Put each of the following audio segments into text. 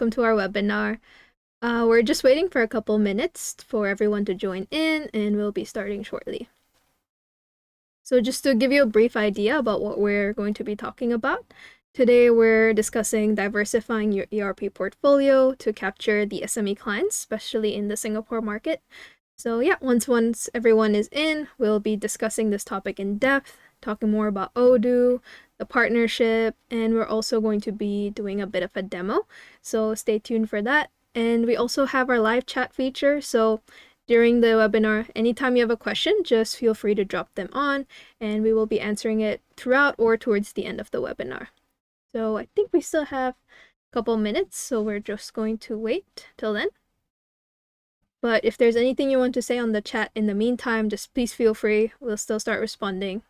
welcome to our webinar. We're just waiting for a couple minutes for everyone to join in, and we'll be starting shortly. So just to give you a brief idea about what we're going to be talking about, today we're discussing diversifying your ERP portfolio to capture the SME clients, especially in the Singapore market. So yeah, once everyone is in, we'll be discussing this topic in depth, talking more about Odoo, the partnership, and we're also going to be doing a bit of a demo. So stay tuned for that. And we also have our live chat feature. So during the webinar, anytime you have a question, just feel free to drop them on, and we will be answering it throughout or towards the end of the webinar. So I think we still have a couple minutes, so we're just going to wait till then. But if there's anything you want to say on the chat in the meantime, just please feel free. We'll still start responding.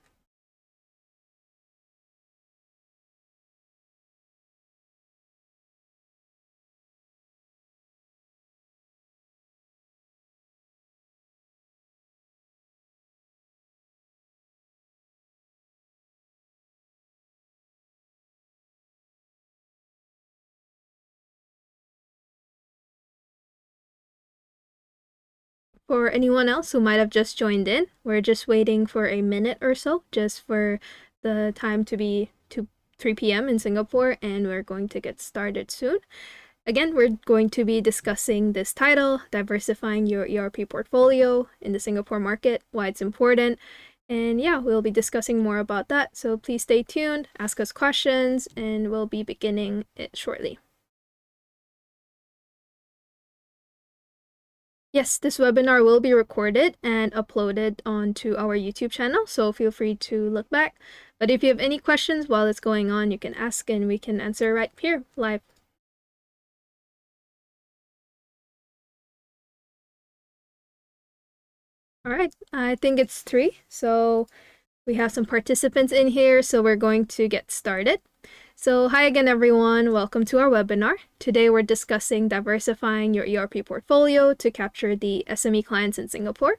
For anyone else who might have just joined in, we're just waiting for a minute or so just for the time to be 3 p.m. in Singapore, and we're going to get started soon. Again, we're going to be discussing this title, Diversifying Your ERP Portfolio in the Singapore Market, why it's important. And yeah, we'll be discussing more about that. So please stay tuned, ask us questions, and we'll be beginning it shortly. Yes, this webinar will be recorded and uploaded onto our YouTube channel, so feel free to look back. But if you have any questions while it's going on, you can ask and we can answer right here, live. All right, I think it's 3, so we have some participants in here, so we're going to get started. So hi again, everyone. Welcome to our webinar. Today we're discussing diversifying your ERP portfolio to capture the SME clients in Singapore.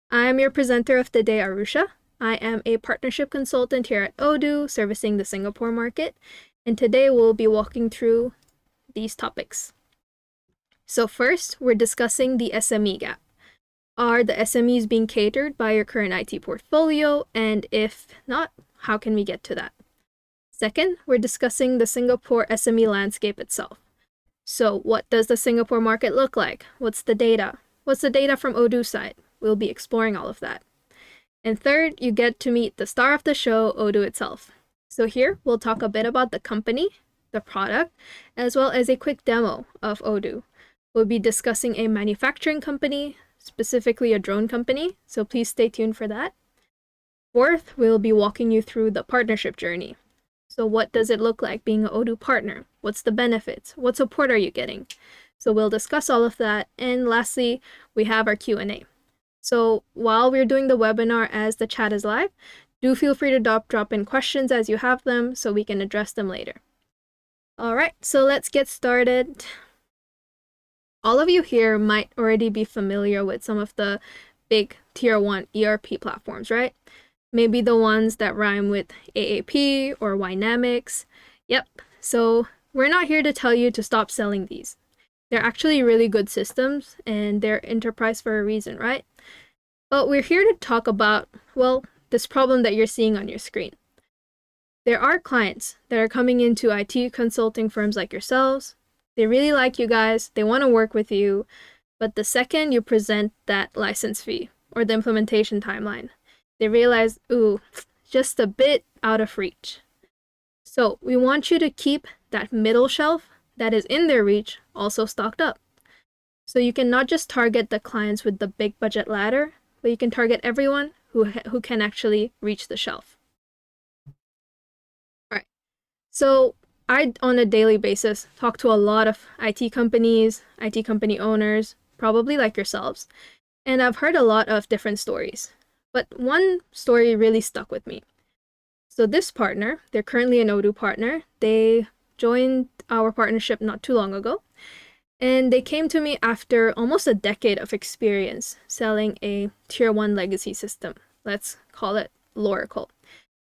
I'm your presenter of the day, Arusha. I am a partnership consultant here at Odoo, servicing the Singapore market, and today we'll be walking through these topics. So first, we're discussing the SME gap. Are the SMEs being catered by your current IT portfolio? And if not, how can we get to that? Second, we're discussing the Singapore SME landscape itself. So what does the Singapore market look like? What's the data? What's the data from Odoo's side? We'll be exploring all of that. And third, you get to meet the star of the show, Odoo itself. So here, we'll talk a bit about the company, the product, as well as a quick demo of Odoo. We'll be discussing a manufacturing company, specifically a drone company, so please stay tuned for that. Fourth, we'll be walking you through the partnership journey. So what does it look like being an Odoo partner? What's the benefits? What support are you getting? So we'll discuss all of that. And lastly, we have our Q&A. So while we're doing the webinar as the chat is live, do feel free to drop in questions as you have them so we can address them later. All right, so let's get started. All of you here might already be familiar with some of the big tier 1 ERP platforms, right? Maybe the ones that rhyme with AAP or Dynamics. Yep, so we're not here to tell you to stop selling these. They're actually really good systems and they're enterprise for a reason, right? But we're here to talk about, well, this problem that you're seeing on your screen. There are clients that are coming into IT consulting firms like yourselves. They really like you guys, they want to work with you, but the second you present that license fee or the implementation timeline, they realize, ooh, just a bit out of reach. So we want you to keep that middle shelf that is in their reach also stocked up. So you can not just target the clients with the big budget ladder, but you can target everyone who can actually reach the shelf. All right. So I, on a daily basis, talk to a lot of IT companies, IT company owners, probably like yourselves, and I've heard a lot of different stories. But one story really stuck with me. So this partner, they're currently an Odoo partner. They joined our partnership not too long ago. And they came to me after almost a decade of experience selling a tier 1 legacy system. Let's call it Oracle.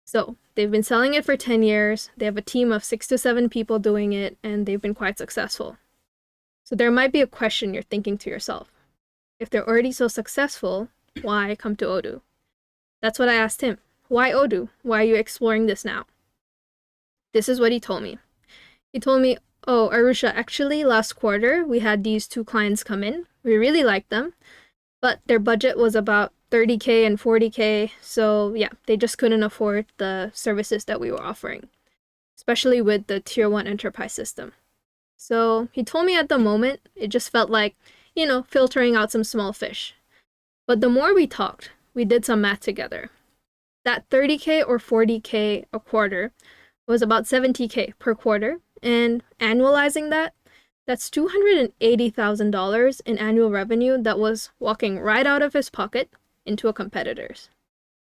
So They've been selling it for 10 years. They have a team of 6 to 7 people doing it, and they've been quite successful. So there might be a question you're thinking to yourself. If they're already so successful, why come to Odoo? That's what I asked him. Why Odoo? Why are you exploring this now? This is what he told me. He told me, oh, Arusha, actually last quarter we had these 2 clients come in. We really liked them, but their budget was about 30K and 40K, so yeah, they just couldn't afford the services that we were offering, especially with the Tier 1 enterprise system. So he told me at the moment, it just felt like, filtering out some small fish. But the more we talked, we did some math together. That 30K or 40K a quarter was about 70K per quarter, and annualizing that, that's $280,000 in annual revenue that was walking right out of his pocket into a competitor's.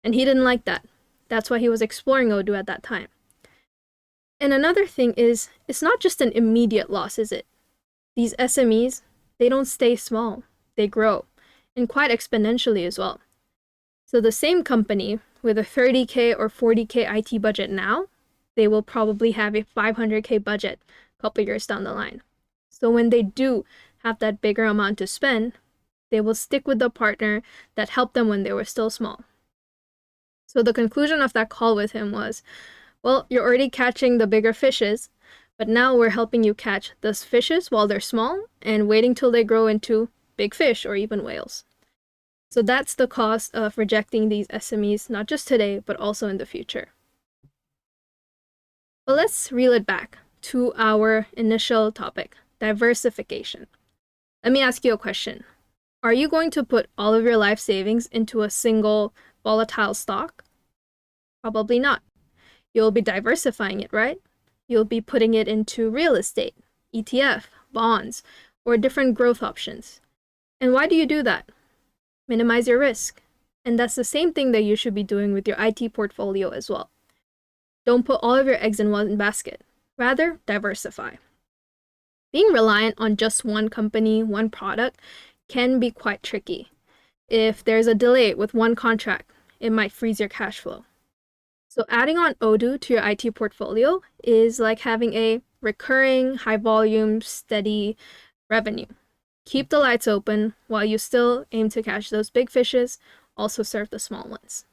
And he didn't like that. That's why he was exploring Odoo at that time. And another thing is, it's not just an immediate loss, is it? These SMEs, they don't stay small. They grow, and quite exponentially as well. So the same company with a 30K or 40K IT budget now, they will probably have a 500K budget a couple years down the line. So when they do have that bigger amount to spend, they will stick with the partner that helped them when they were still small. So the conclusion of that call with him was, well, you're already catching the bigger fishes, but now we're helping you catch those fishes while they're small and waiting till they grow into big fish or even whales. So that's the cost of rejecting these SMEs, not just today, but also in the future. But let's reel it back to our initial topic, diversification. Let me ask you a question. Are you going to put all of your life savings into a single volatile stock? Probably not. You'll be diversifying it, right? You'll be putting it into real estate, ETF, bonds, or different growth options. And why do you do that? Minimize your risk. And that's the same thing that you should be doing with your IT portfolio as well. Don't put all of your eggs in one basket. Rather, diversify. Being reliant on just one company, one product, can be quite tricky. If there's a delay with one contract, it might freeze your cash flow. So adding on Odoo to your IT portfolio is like having a recurring, high volume, steady revenue. Keep the lights open while you still aim to catch those big fishes, also serve the small ones.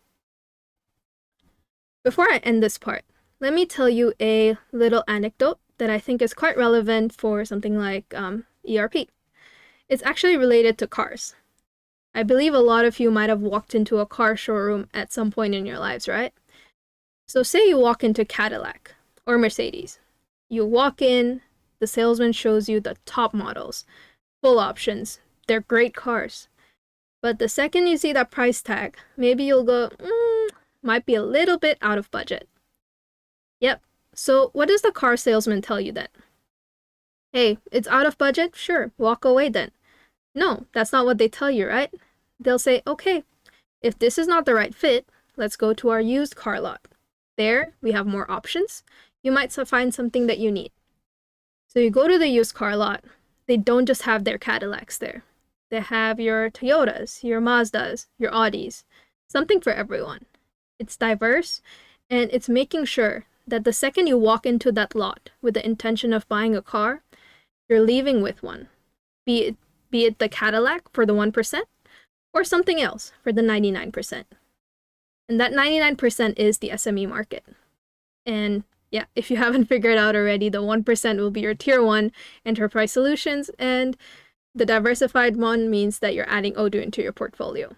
Before I end this part, let me tell you a little anecdote that I think is quite relevant for something like ERP. It's actually related to cars. I believe a lot of you might have walked into a car showroom at some point in your lives, right? So say you walk into Cadillac or Mercedes. You walk in, the salesman shows you the top models, full options. They're great cars. But the second you see that price tag, maybe you'll go, might be a little bit out of budget. Yep. So what does the car salesman tell you then? Hey, it's out of budget? Sure, walk away then. No, that's not what they tell you, right? They'll say, okay, if this is not the right fit, let's go to our used car lot. There, we have more options. You might find something that you need. So you go to the used car lot. They don't just have their Cadillacs there. They have your Toyotas, your Mazdas, your Audis, something for everyone. It's diverse, and it's making sure that the second you walk into that lot with the intention of buying a car, you're leaving with one. Be it the Cadillac for the 1%, or something else for the 99%. And that 99% is the SME market. And yeah, if you haven't figured out already, the 1% will be your Tier 1 enterprise solutions, and the diversified one means that you're adding Odoo into your portfolio.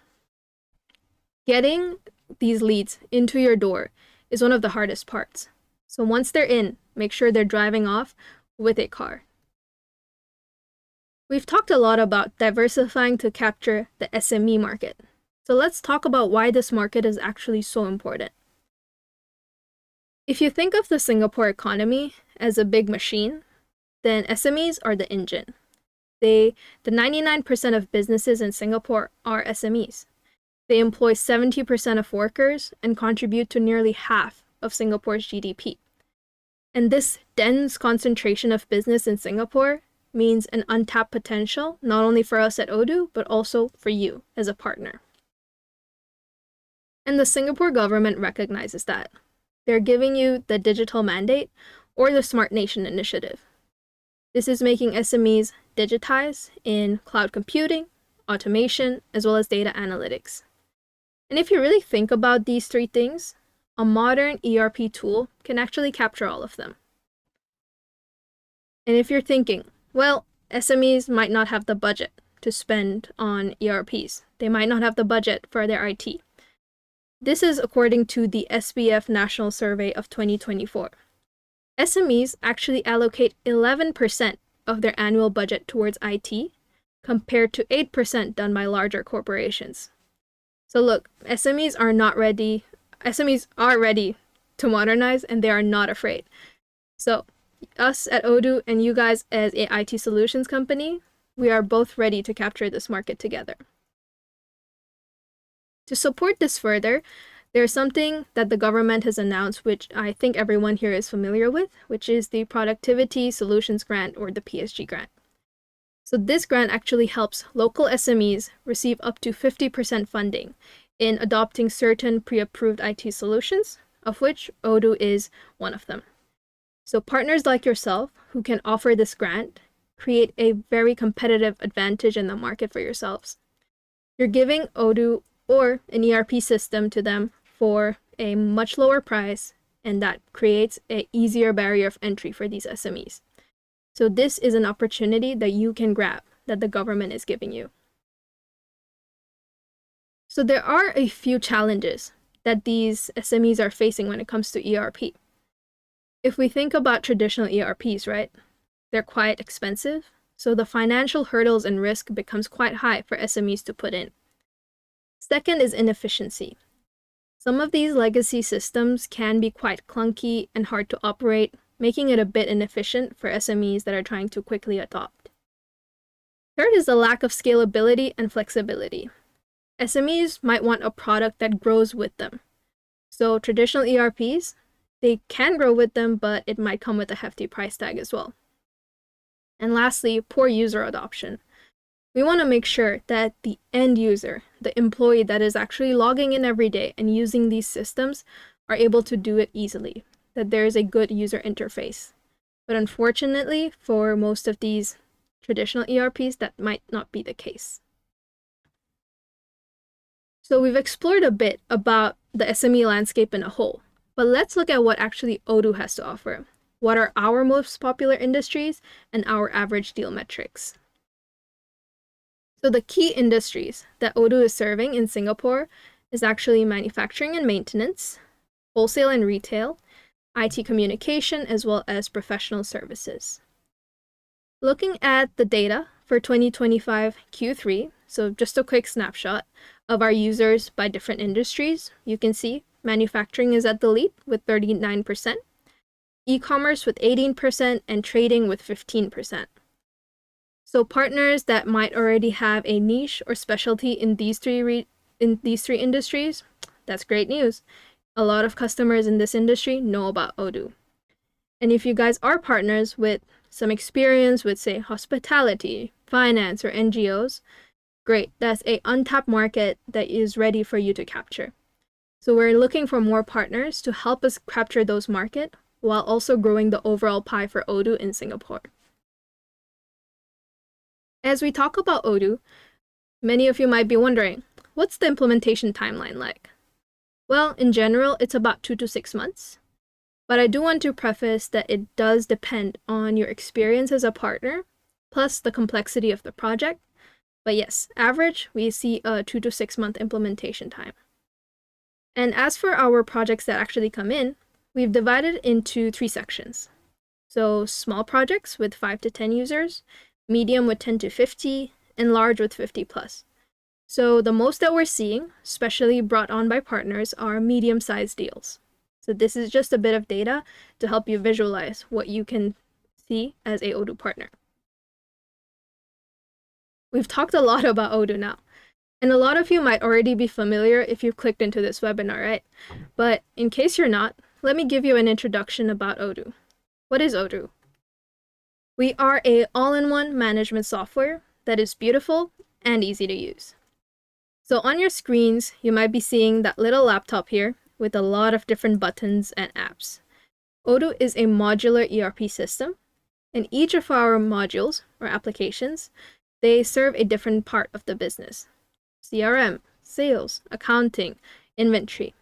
Getting these leads into your door is one of the hardest parts. So once they're in, make sure they're driving off with a car. We've talked a lot about diversifying to capture the SME market. So let's talk about why this market is actually so important. If you think of the Singapore economy as a big machine, then SMEs are the engine. The 99% of businesses in Singapore are SMEs. They employ 70% of workers and contribute to nearly half of Singapore's GDP. And this dense concentration of business in Singapore means an untapped potential, not only for us at Odoo, but also for you as a partner. And the Singapore government recognizes that. they're giving you the Digital Mandate or the Smart Nation Initiative. This is making SMEs digitize in cloud computing, automation, as well as data analytics. And if you really think about these three things, a modern ERP tool can actually capture all of them. And if you're thinking, well, SMEs might not have the budget to spend on ERPs, they might not have the budget for their IT. This is according to the SBF National Survey of 2024. SMEs actually allocate 11% of their annual budget towards IT, compared to 8% done by larger corporations. So look, SMEs are ready to modernize, and they are not afraid. So us at Odoo and you guys as a IT solutions company, we are both ready to capture this market together. To support this further, there's something that the government has announced, which I think everyone here is familiar with, which is the Productivity Solutions Grant, or the PSG grant. So this grant actually helps local SMEs receive up to 50% funding in adopting certain pre-approved IT solutions, of which Odoo is one of them. So partners like yourself who can offer this grant create a very competitive advantage in the market for yourselves. You're giving Odoo or an ERP system to them for a much lower price, and that creates an easier barrier of entry for these SMEs. So this is an opportunity that you can grab, that the government is giving you. So there are a few challenges that these SMEs are facing when it comes to ERP. If we think about traditional ERPs, right, they're quite expensive, so the financial hurdles and risk becomes quite high for SMEs to put in. Second is inefficiency. Some of these legacy systems can be quite clunky and hard to operate, making it a bit inefficient for SMEs that are trying to quickly adopt. Third is the lack of scalability and flexibility. SMEs might want a product that grows with them. So traditional ERPs, they can grow with them, but it might come with a hefty price tag as well. And lastly, poor user adoption. We want to make sure that the end user, the employee that is actually logging in every day and using these systems, are able to do it easily, that there is a good user interface. But unfortunately, for most of these traditional ERPs, that might not be the case. So we've explored a bit about the SME landscape in a whole, but let's look at what actually Odoo has to offer. What are our most popular industries and our average deal metrics? So the key industries that Odoo is serving in Singapore is actually manufacturing and maintenance, wholesale and retail, IT communication, as well as professional services. Looking at the data for 2025 Q3, so just a quick snapshot of our users by different industries, you can see manufacturing is at the lead with 39%, e-commerce with 18%, and trading with 15%. So partners that might already have a niche or specialty in these three industries, that's great news. A lot of customers in this industry know about Odoo. And if you guys are partners with some experience with, say, hospitality, finance, or NGOs, great. That's an untapped market that is ready for you to capture. So we're looking for more partners to help us capture those markets while also growing the overall pie for Odoo in Singapore. As we talk about Odoo, many of you might be wondering, what's the implementation timeline like? Well, in general, it's about 2 to 6 months. But I do want to preface that it does depend on your experience as a partner, plus the complexity of the project. But yes, average, we see a 2 to 6 month implementation time. And as for our projects that actually come in, we've divided into 3 sections. So small projects with 5 to 10 users, medium with 10 to 50, and large with 50 plus. So the most that we're seeing, especially brought on by partners, are medium-sized deals. So this is just a bit of data to help you visualize what you can see as a Odoo partner. We've talked a lot about Odoo now, and a lot of you might already be familiar if you've clicked into this webinar, right? But in case you're not, let me give you an introduction about Odoo. What is Odoo? We are an all-in-one management software that is beautiful and easy to use. So on your screens, you might be seeing that little laptop here, with a lot of different buttons and apps. Odoo is a modular ERP system, and each of our modules or applications, they serve a different part of the business. CRM, sales, accounting, inventory.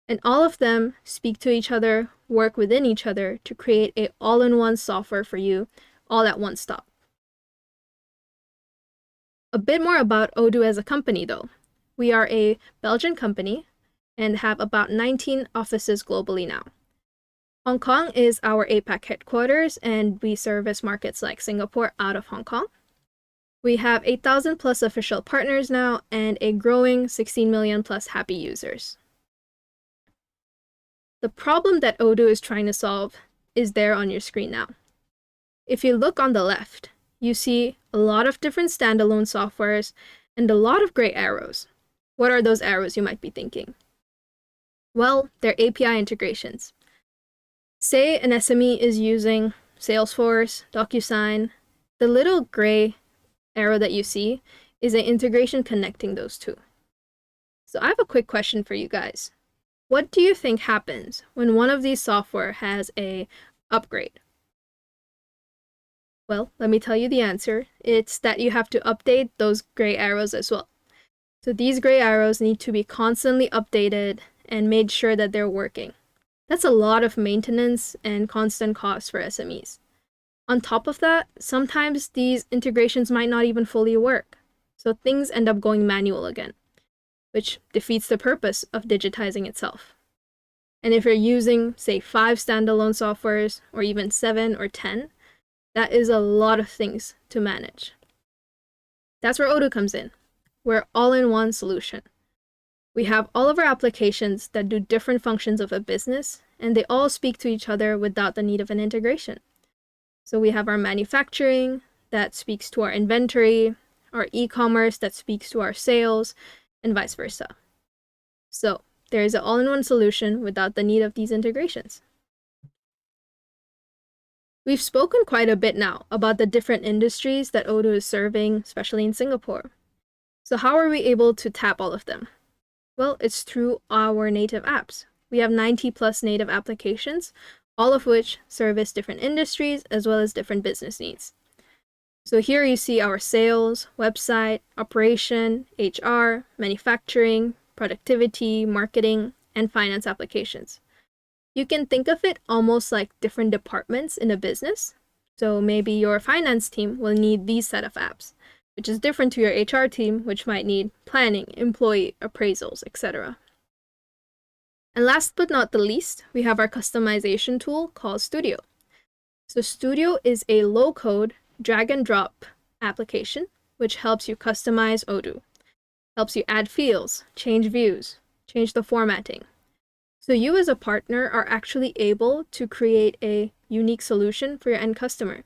And all of them speak to each other, work within each other to create a all-in-one software for you, all at one stop. A bit more about Odoo as a company though. We are a Belgian company and have about 19 offices globally now. Hong Kong is our APAC headquarters, and we service markets like Singapore out of Hong Kong. We have 8,000 plus official partners now and a growing 16 million plus happy users. The problem that Odoo is trying to solve is there on your screen now. If you look on the left, you see a lot of different standalone softwares and a lot of gray arrows. What are those arrows, you might be thinking? Well, they're API integrations. Say an SME is using Salesforce, DocuSign. The little gray arrow that you see is an integration connecting those two. So I have a quick question for you guys. What do you think happens when one of these software has an upgrade? Well, let me tell you the answer. It's that you have to update those gray arrows as well. So these gray arrows need to be constantly updated and made sure that they're working. That's a lot of maintenance and constant costs for SMEs. On top of that, sometimes these integrations might not even fully work, so things end up going manual again, which defeats the purpose of digitizing itself. And if you're using, say, 5 standalone softwares, or even 7 or 10, that is a lot of things to manage. That's where Odoo comes in. We're an all-in-one solution. We have all of our applications that do different functions of a business, and they all speak to each other without the need of an integration. So we have our manufacturing that speaks to our inventory, our e-commerce that speaks to our sales, and vice versa. So there is an all-in-one solution without the need of these integrations. We've spoken quite a bit now about the different industries that Odoo is serving, especially in Singapore. So how are we able to tap all of them? Well, it's through our native apps. We have 90 plus native applications, all of which service different industries as well as different business needs. So here you see our sales, website, operation, HR, manufacturing, productivity, marketing, and finance applications. You can think of it almost like different departments in a business. So maybe your finance team will need these set of apps, which is different to your HR team, which might need planning, employee appraisals, etc. And last but not the least, we have our customization tool called Studio. So Studio is a low-code, drag-and-drop application, which helps you customize Odoo. Helps you add fields, change views, change the formatting. So you as a partner are actually able to create a unique solution for your end customer.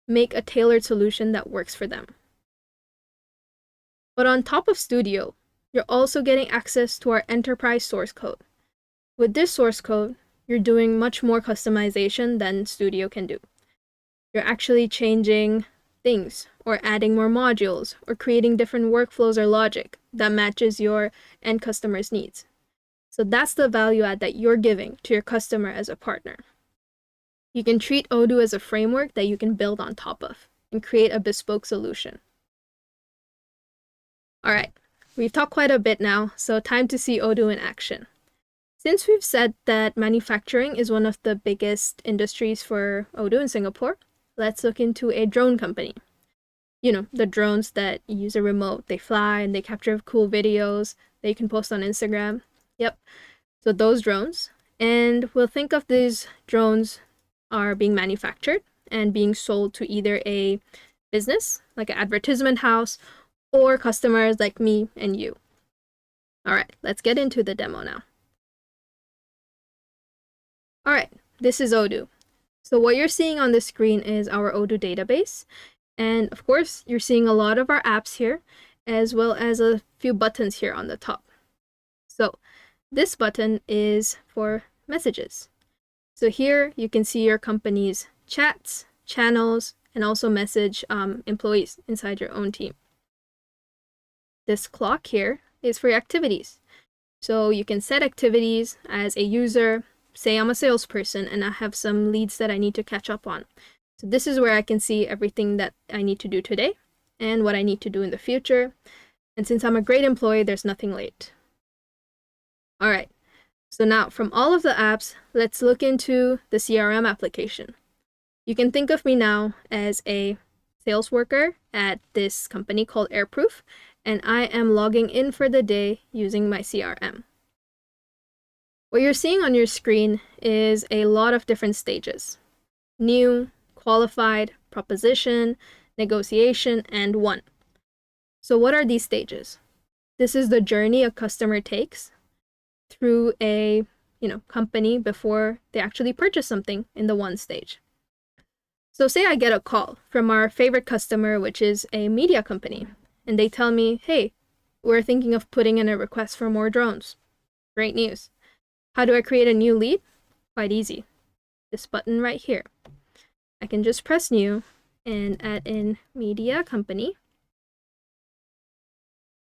Make a tailored solution that works for them. But on top of Studio, you're also getting access to our enterprise source code. With this source code, you're doing much more customization than Studio can do. You're actually changing things, or adding more modules, or creating different workflows or logic that matches your end customer's needs. So that's the value add that you're giving to your customer as a partner. You can treat Odoo as a framework that you can build on top of and create a bespoke solution. All right, we've talked quite a bit now, so time to see Odoo in action. Since we've said that manufacturing is one of the biggest industries for Odoo in Singapore, let's look into a drone company. You know, the drones that use a remote, they fly and they capture cool videos that you can post on Instagram. Yep, so those drones. And we'll think of these drones are being manufactured and being sold to either a business, like an advertisement house, or customers like me and you. All right, let's get into the demo now. All right, this is Odoo. So what you're seeing on the screen is our Odoo database. And of course, you're seeing a lot of our apps here, as well as a few buttons here on the top. So this button is for messages. So here you can see your company's chats, channels, and also message employees inside your own team. This clock here is for your activities. So you can set activities as a user. Say I'm a salesperson and I have some leads that I need to catch up on. So this is where I can see everything that I need to do today and what I need to do in the future. And since I'm a great employee, there's nothing late. All right, so now from all of the apps, let's look into the CRM application. You can think of me now as a sales worker at this company called Airproof, and I am logging in for the day using my CRM. What you're seeing on your screen is a lot of different stages: new, qualified, proposition, negotiation, and won. So what are these stages? This is the journey a customer takes through a company before they actually purchase something in the won stage. So say I get a call from our favorite customer, which is a media company, and they tell me, hey, we're thinking of putting in a request for more drones. Great news. How do I create a new lead? Quite easy. This button right here. I can just press new and add in media company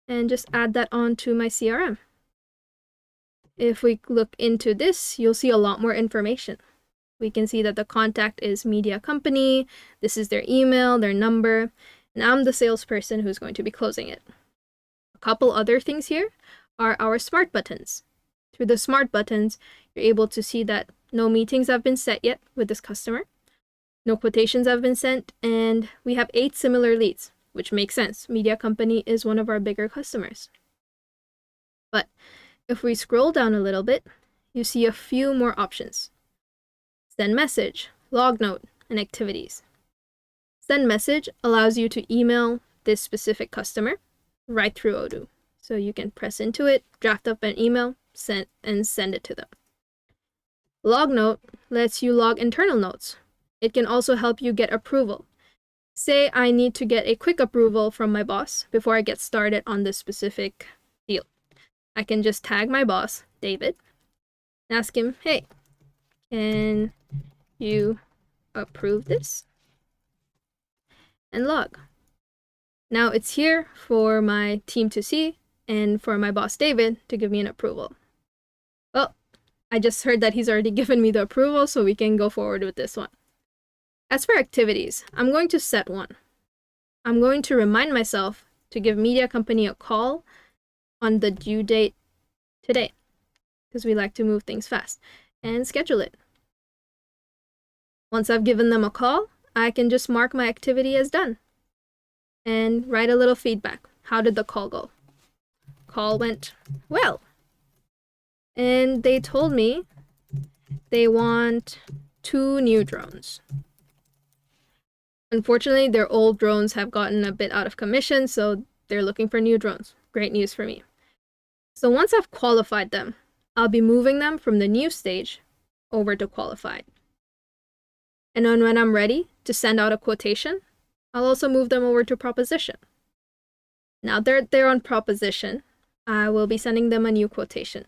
and just add that onto my CRM. If we look into this, you'll see a lot more information. We can see that the contact is media company, this is their email, their number, and I'm the salesperson who's going to be closing it. A couple other things here are our smart buttons. Through the smart buttons, you're able to see that no meetings have been set yet with this customer, no quotations have been sent, and we have 8 similar leads, which makes sense. Media company is one of our bigger customers. But if we scroll down a little bit, you see a few more options. Send message, log note, and activities. Send message allows you to email this specific customer right through Odoo. So you can press into it, draft up an email, send it to them. Log note lets you log internal notes. It can also help you get approval. Say I need to get a quick approval from my boss before I get started on this specific deal. I can just tag my boss, David, and ask him, hey, can you approve this? And log. Now it's here for my team to see and for my boss, David, to give me an approval. Well, I just heard that he's already given me the approval, so we can go forward with this one. As for activities, I'm going to set one. I'm going to remind myself to give media company a call on the due date today, because we like to move things fast, and schedule it. Once I've given them a call, I can just mark my activity as done and write a little feedback. How did the call go? Call went well. And they told me they want 2 new drones. Unfortunately, their old drones have gotten a bit out of commission, so they're looking for new drones. Great news for me. So once I've qualified them, I'll be moving them from the new stage over to qualified. And then when I'm ready to send out a quotation, I'll also move them over to proposition. Now they're on proposition, I will be sending them a new quotation.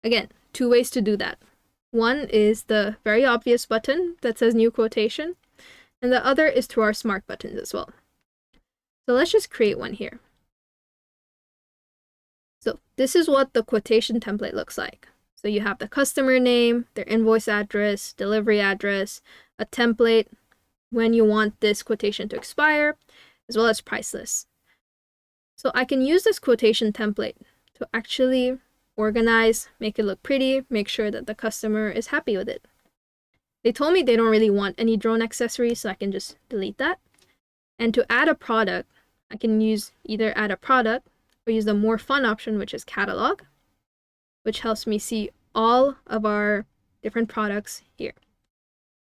Again, 2 ways to do that. One is the very obvious button that says new quotation, and the other is through our smart buttons as well. So let's just create one here. So this is what the quotation template looks like. So you have the customer name, their invoice address, delivery address, a template, when you want this quotation to expire, as well as price lists. So I can use this quotation template to actually organize, make it look pretty, make sure that the customer is happy with it. They told me they don't really want any drone accessories, so I can just delete that. And to add a product, I can use either add a product or use the more fun option, which is catalog, which helps me see all of our different products here.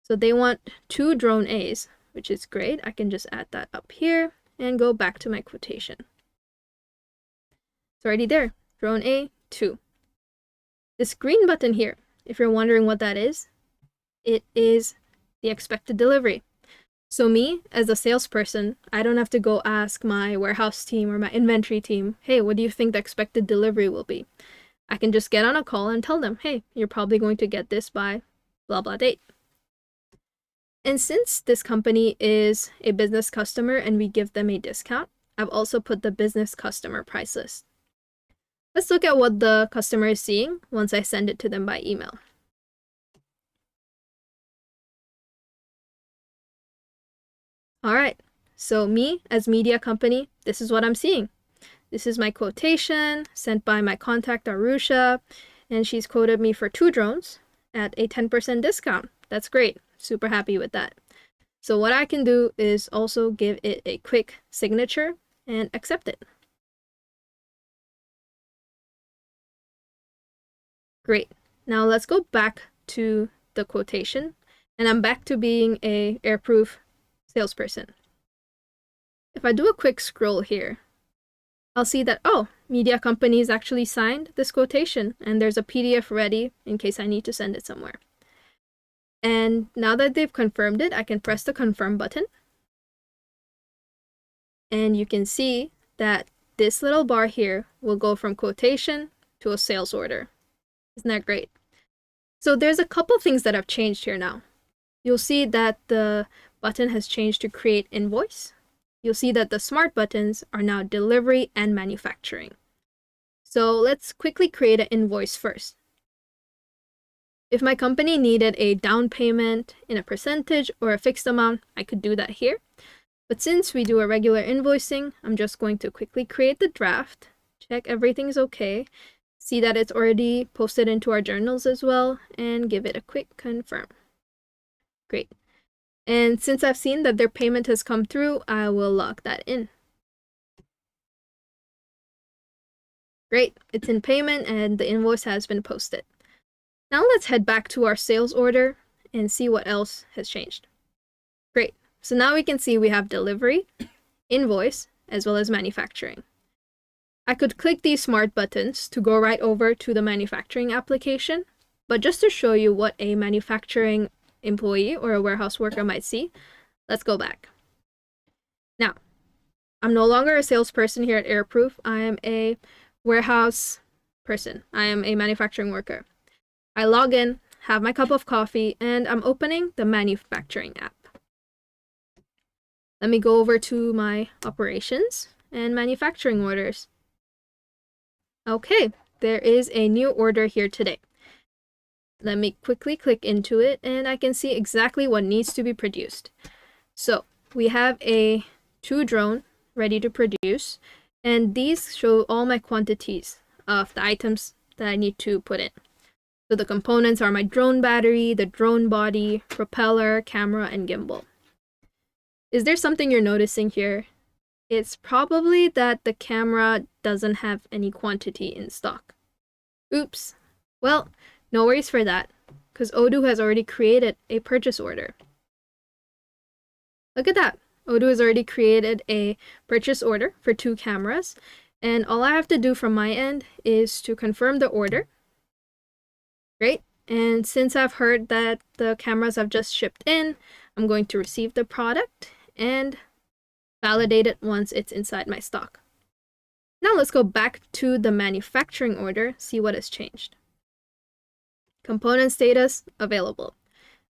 So they want 2 drone A's, which is great. I can just add that up here and go back to my quotation. It's already there. Drone A, 2. This green button here, if you're wondering what that is, it is the expected delivery. So me, as a salesperson, I don't have to go ask my warehouse team or my inventory team, hey, what do you think the expected delivery will be? I can just get on a call and tell them, hey, you're probably going to get this by blah, blah date. And since this company is a business customer and we give them a discount, I've also put the business customer price list. Let's look at what the customer is seeing once I send it to them by email. All right, so me as media company, this is what I'm seeing. This is my quotation sent by my contact Arusha, and she's quoted me for 2 drones at a 10% discount. That's great. Super happy with that. So what I can do is also give it a quick signature and accept it. Great. Now let's go back to the quotation, and I'm back to being a airproof salesperson. If I do a quick scroll here, I'll see that, oh, media companies actually signed this quotation, and there's a PDF ready in case I need to send it somewhere. And now that they've confirmed it, I can press the confirm button. And you can see that this little bar here will go from quotation to a sales order. Isn't that great? So there's a couple things that have changed here now. You'll see that the button has changed to create invoice. You'll see that the smart buttons are now delivery and manufacturing. So let's quickly create an invoice first. If my company needed a down payment in a percentage or a fixed amount, I could do that here. But since we do a regular invoicing, I'm just going to quickly create the draft, check everything's okay, see that it's already posted into our journals as well, and give it a quick confirm. Great. And since I've seen that their payment has come through, I will log that in. Great, it's in payment and the invoice has been posted. Now let's head back to our sales order and see what else has changed. Great, so now we can see we have delivery, invoice, as well as manufacturing. I could click these smart buttons to go right over to the manufacturing application, but just to show you what a manufacturing employee or a warehouse worker might see, let's go back. Now, I'm no longer a salesperson here at Airproof. I am a warehouse person. I am a manufacturing worker. I log in, have my cup of coffee, and I'm opening the manufacturing app. Let me go over to my operations and manufacturing orders. Okay, there is a new order here today. Let me quickly click into it and I can see exactly what needs to be produced. So we have a 2 drone ready to produce, and these show all my quantities of the items that I need to put in. So the components are my drone battery, the drone body, propeller, camera, and gimbal. Is there something you're noticing here? It's probably that the camera doesn't have any quantity in stock. Oops. Well, no worries for that, because Odoo has already created a purchase order. Look at that. Odoo has already created a purchase order for 2 cameras, and all I have to do from my end is to confirm the order. Great. And since I've heard that the cameras have just shipped in, I'm going to receive the product and validate it once it's inside my stock. Now let's go back to the manufacturing order, see what has changed. Component status available.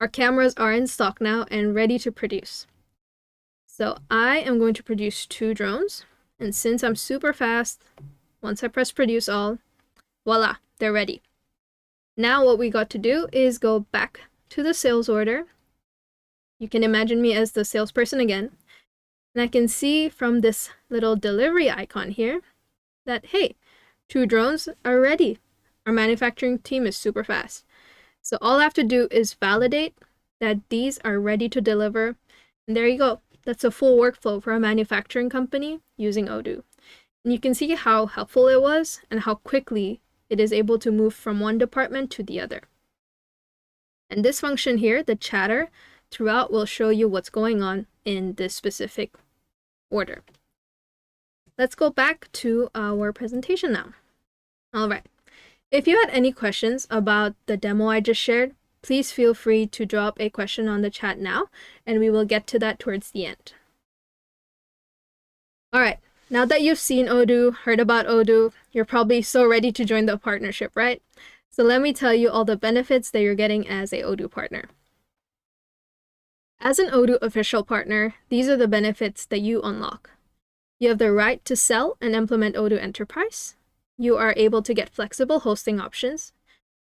Our cameras are in stock now and ready to produce. So I am going to produce 2 drones, and since I'm super fast, once I press produce all, voila, they're ready. Now what we got to do is go back to the sales order. You can imagine me as the salesperson again, and I can see from this little delivery icon here that, hey, 2 drones are ready. Our manufacturing team is super fast. So all I have to do is validate that these are ready to deliver. And there you go. That's a full workflow for a manufacturing company using Odoo. And you can see how helpful it was and how quickly it is able to move from one department to the other. And this function here, the chatter, throughout will show you what's going on in this specific order. Let's go back to our presentation now. All right. If you had any questions about the demo I just shared, please feel free to drop a question on the chat now, and we will get to that towards the end. All right, now that you've seen Odoo, heard about Odoo, you're probably so ready to join the partnership, right? So let me tell you all the benefits that you're getting as a Odoo partner. As an Odoo official partner, these are the benefits that you unlock. You have the right to sell and implement Odoo Enterprise. you are able to get flexible hosting options.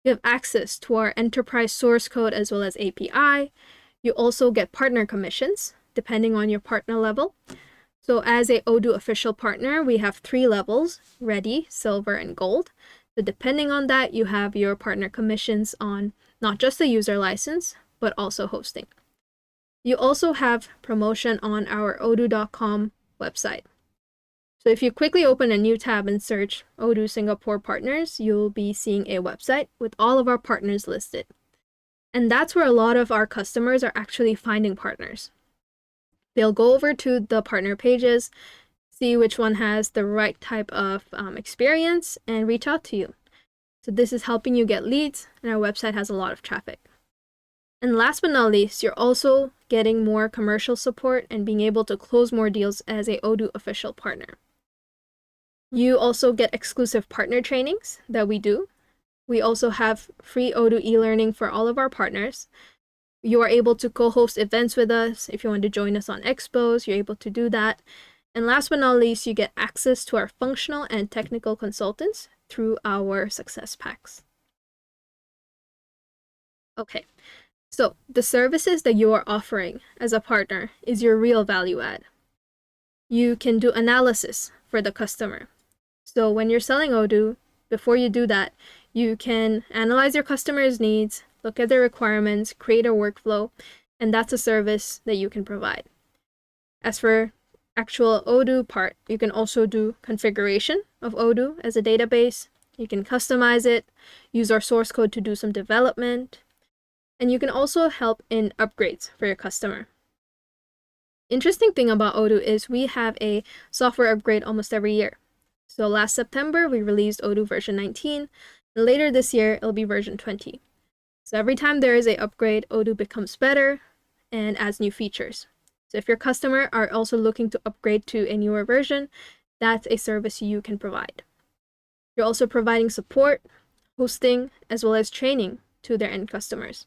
You have access to our enterprise source code as well as API. You also get partner commissions depending on your partner level. So as a Odoo official partner, we have 3 levels: Ready, Silver, and Gold. So depending on that, you have your partner commissions on not just the user license, but also hosting. You also have promotion on our odoo.com website. So if you quickly open a new tab and search Odoo Singapore partners, you'll be seeing a website with all of our partners listed. And that's where a lot of our customers are actually finding partners. They'll go over to the partner pages, see which one has the right type of experience, and reach out to you. So this is helping you get leads, and our website has a lot of traffic. And last but not least, you're also getting more commercial support and being able to close more deals as a Odoo official partner. You also get exclusive partner trainings that we do. We also have free Odoo e-learning for all of our partners. You are able to co-host events with us. If you want to join us on expos, you're able to do that. And last but not least, you get access to our functional and technical consultants through our success packs. Okay, so the services that you are offering as a partner is your real value add. You can do analysis for the customer. So when you're selling Odoo, before you do that, you can analyze your customer's needs, look at their requirements, create a workflow, and that's a service that you can provide. As for actual Odoo part, you can also do configuration of Odoo as a database. You can customize it, use our source code to do some development, and you can also help in upgrades for your customer. Interesting thing about Odoo is we have a software upgrade almost every year. So last September, we released Odoo version 19, and later this year, it'll be version 20. So every time there is an upgrade, Odoo becomes better and adds new features. So if your customer are also looking to upgrade to a newer version, that's a service you can provide. You're also providing support, hosting, as well as training to their end customers.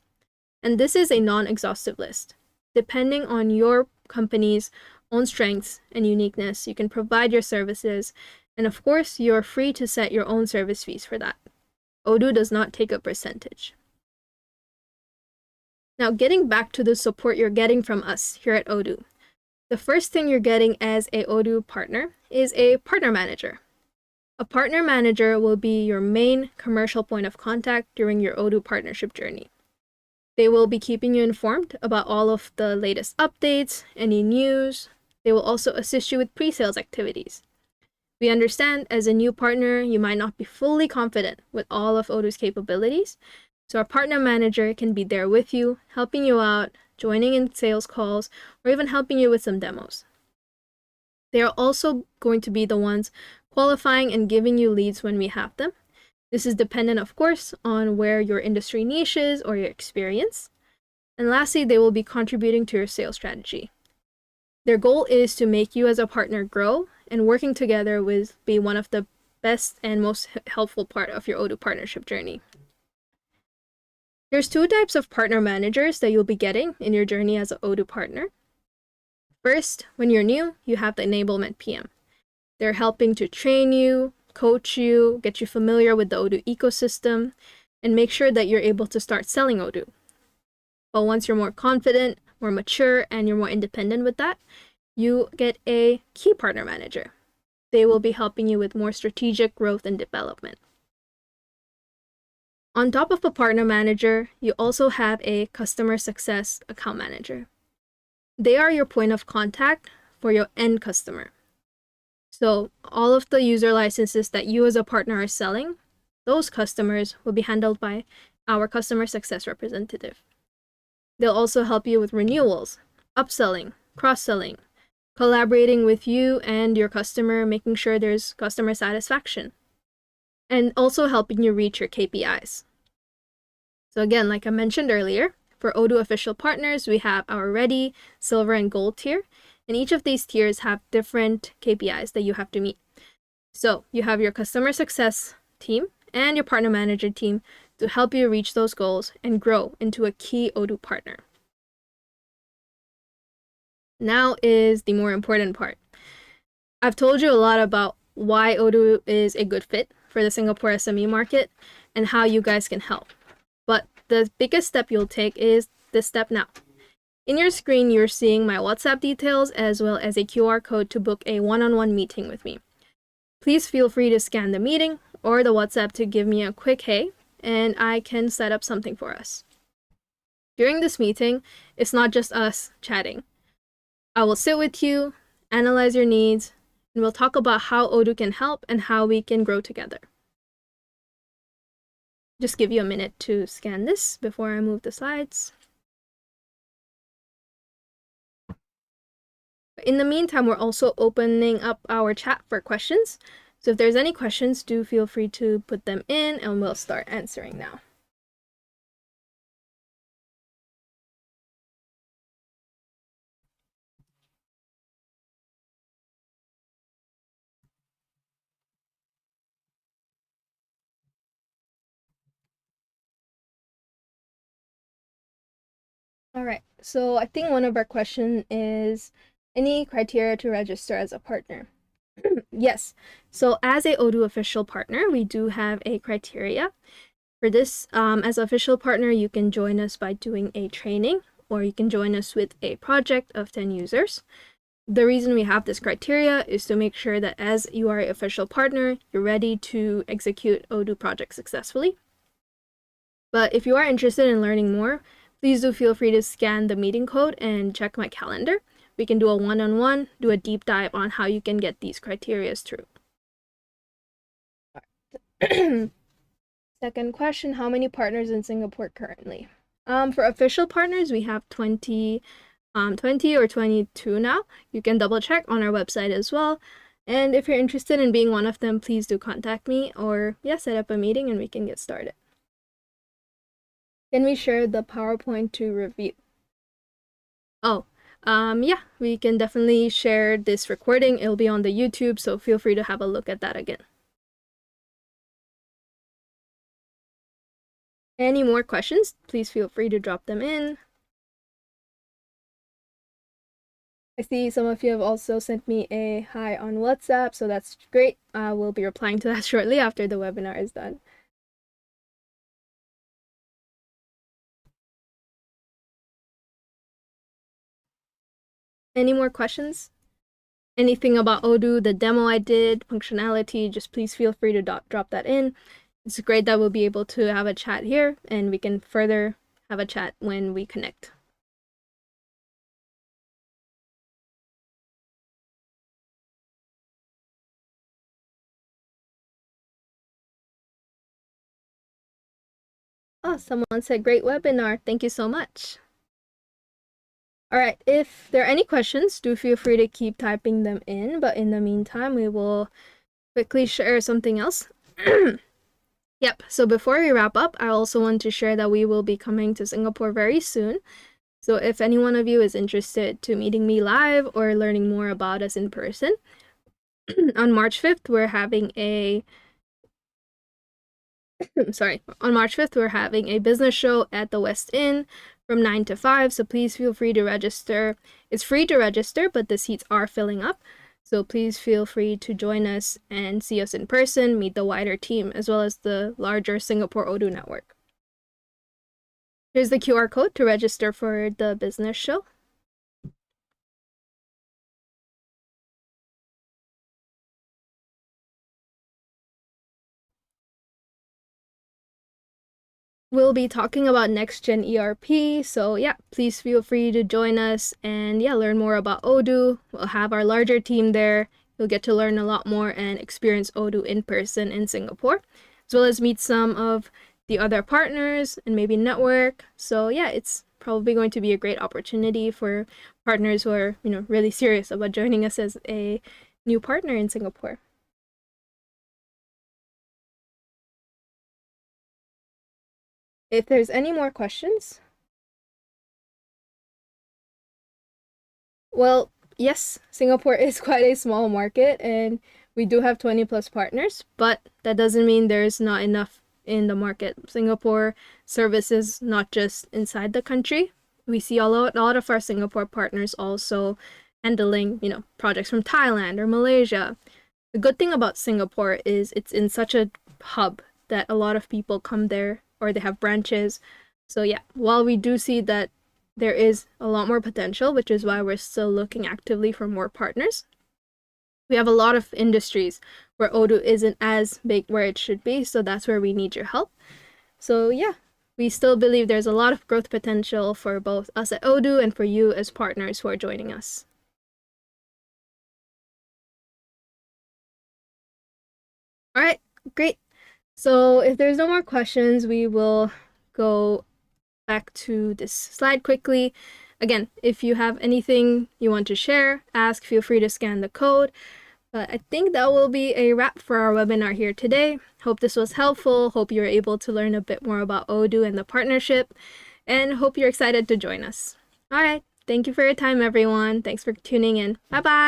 And this is a non-exhaustive list. Depending on your company's own strengths and uniqueness, you can provide your services. And of course, you're free to set your own service fees for that. Odoo does not take a percentage. Now, getting back to the support you're getting from us here at Odoo, the first thing you're getting as a Odoo partner is a partner manager. A partner manager will be your main commercial point of contact during your Odoo partnership journey. They will be keeping you informed about all of the latest updates, any news. They will also assist you with pre-sales activities. We understand as a new partner, you might not be fully confident with all of Odoo's capabilities, so our partner manager can be there with you, helping you out, joining in sales calls, or even helping you with some demos. They are also going to be the ones qualifying and giving you leads when we have them. This is dependent, of course, on where your industry niche is or your experience. And lastly, they will be contributing to your sales strategy. Their goal is to make you as a partner grow, and working together will be one of the best and most helpful part of your Odoo partnership journey. There's 2 types of partner managers that you'll be getting in your journey as an Odoo partner. First, when you're new, you have the enablement PM. They're helping to train you, coach you, get you familiar with the Odoo ecosystem, and make sure that you're able to start selling Odoo. But once you're more confident, more mature, and you're more independent with that, you get a key partner manager. They will be helping you with more strategic growth and development. On top of a partner manager, you also have a customer success account manager. They are your point of contact for your end customer. So all of the user licenses that you as a partner are selling, those customers will be handled by our customer success representative. They'll also help you with renewals, upselling, cross-selling, collaborating with you and your customer, making sure there's customer satisfaction, and also helping you reach your KPIs. So again, like I mentioned earlier, for Odoo official partners, we have our Ready, Silver, and Gold tier, and each of these tiers have different KPIs that you have to meet. So you have your customer success team and your partner manager team to help you reach those goals and grow into a key Odoo partner. Now is the more important part. I've told you a lot about why Odoo is a good fit for for the Singapore SME market and how you guys can help. But the biggest step you'll take is this step now. In your screen, you're seeing my WhatsApp details as well as a QR code to book a one-on-one meeting with me. Please feel free to scan the meeting or the WhatsApp to give me a quick hey, and I can set up something for us. During this meeting, it's not just us chatting. I will sit with you, analyze your needs, and we'll talk about how Odoo can help and how we can grow together. Just give you a minute to scan this before I move the slides. In the meantime, we're also opening up our chat for questions. So if there's any questions, do feel free to put them in and we'll start answering now. All right, so I think one of our questions is any criteria to register as a partner? Yes, so as a Odoo official partner, we do have a criteria. For this, as an official partner, you can join us by doing a training, or you can join us with a project of 10 users. The reason we have this criteria is to make sure that as you are an official partner, you're ready to execute Odoo projects successfully. But if you are interested in learning more, please do feel free to scan the meeting code and check my calendar. We can do a one-on-one, do a deep dive on how you can get these criteria through. Second question, how many partners in Singapore currently? For official partners, we have 20 or 22 now. You can double check on our website as well. And if you're interested in being one of them, please do contact me or set up a meeting and we can get started. Can we share the PowerPoint to review? Oh, yeah, we can definitely share this recording. It'll be on the YouTube, so feel free to have a look at that again. Any more questions? Please feel free to drop them in. I see some of you have also sent me a hi on WhatsApp, so that's great. We'll be replying to that shortly after the webinar is done. Any more questions? Anything about Odoo, the demo I did, functionality, just please feel free to drop that in. It's great that we'll be able to have a chat here and we can further have a chat when we connect. Oh, someone said great webinar. Thank you so much. All right, if there are any questions, do feel free to keep typing them in. But in the meantime, we will quickly share something else. Yep, so before we wrap up, I also want to share that we will be coming to Singapore very soon. So if any one of you is interested to meeting me live or learning more about us in person, on March 5th, we're having a on March 5th, we're having a business show at the West Inn from 9 to 5, so please feel free to register. It's free to register, but the seats are filling up, so please feel free to join us and see us in person, meet the wider team, as well as the larger Singapore Odoo network. Here's the QR code to register for the business show. We'll be talking about next-gen ERP, so yeah, please feel free to join us and learn more about Odoo. We'll have our larger team there. You'll get to learn a lot more and experience Odoo in person in Singapore, as well as meet some of the other partners and maybe network. So yeah, it's probably going to be a great opportunity for partners who are, really serious about joining us as a new partner in Singapore. If there's any more questions. Well, yes, Singapore is quite a small market and we do have 20 plus partners, but that doesn't mean there's not enough in the market. Singapore services not just inside the country. We see a lot of our Singapore partners also handling, projects from Thailand or Malaysia. The good thing about Singapore is it's in such a hub that a lot of people come there, or they have branches. So yeah, while we do see that there is a lot more potential, which is why we're still looking actively for more partners, we have a lot of industries where Odoo isn't as big where it should be, so that's where we need your help. So yeah, we still believe there's a lot of growth potential for both us at Odoo and for you as partners who are joining us. All right, great. So if there's no more questions, we will go back to this slide quickly. Again, if you have anything you want to share, ask, feel free to scan the code. But I think that will be a wrap for our webinar here today. Hope this was helpful. Hope you're able to learn a bit more about Odoo and the partnership, and hope you're excited to join us. All right. Thank you for your time, everyone. Thanks for tuning in. Bye-bye.